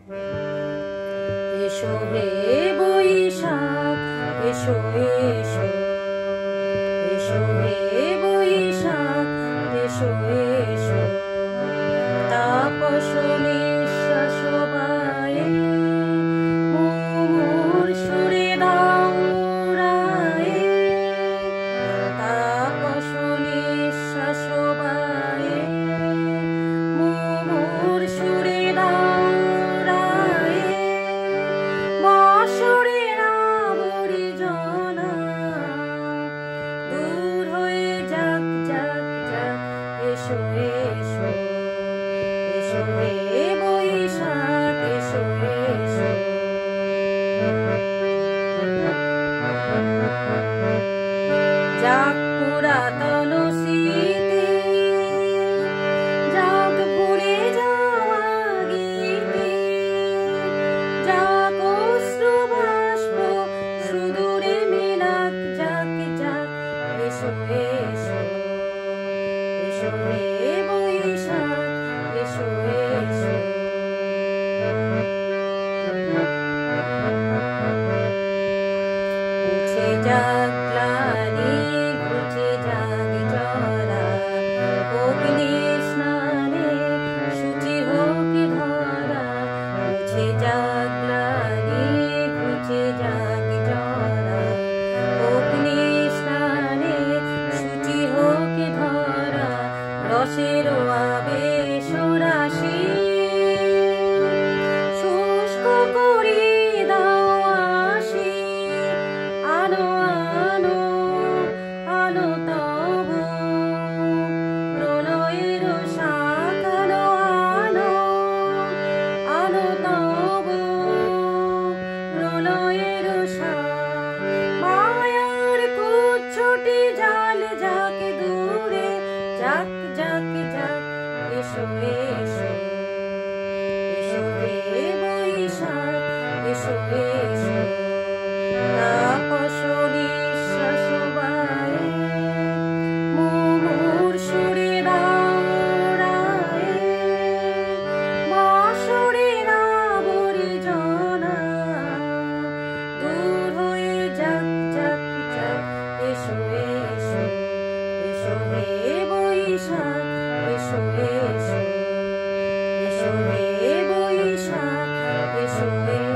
এসো হে বৈশাখ এসো এসো, এসো হে বৈশাখ এসো এসো। তাপস নিঃশ্বাস বায়ে মুমুর সুরে দাও উড়ায়ে। তাপস নিঃশ্বাস বায়ে মুমুর সুরে দাও উড়ায়ে। বাঁশির আবরি জনা দূর হয়ে যাক যাক যাক। এসো এসো, এসো হে বৈশাখ এসো এসো। যাক পুরাতন স্মৃতি, যাক ভুলে যাওয়া গীতি, যাক অশ্রু বাষ্প সুদূরে মেলাক যাক যাক। এসো এসো, এসো হে বৈশাখ এসো এসো। মুছে যাক গ্লানি ঘুচে যাক জরা, অগ্নি স্নানে শুচি হোক ধরা। মুছে যাক গ্লানি ঘুচে যাক জরা, অগ্নি স্নানে শুচি হোক ধরা। রসের আবেশ রাশি শুষ্ক করি দাও আসি। আনো আনো আনো তব প্রলয়ের শাক, আনো আনো আনো তব প্রলয়ের শাক। মায়ার কুচ্ছটি জাল যাক দূরে যাক যাক যাক। এসো এসো, এসো হে বৈশাখ এসো এসো। তাপস নিঃশ্বাস বায়ে মুমুর সুরে দাও উড়ায়ে। বাঁশির আবরি জনা দূর হয়ে যাক যাক যাক। এসো এসো, এসো হে বৈশাখ এসো এসো, এসো হে বৈশাখ এসো এসো।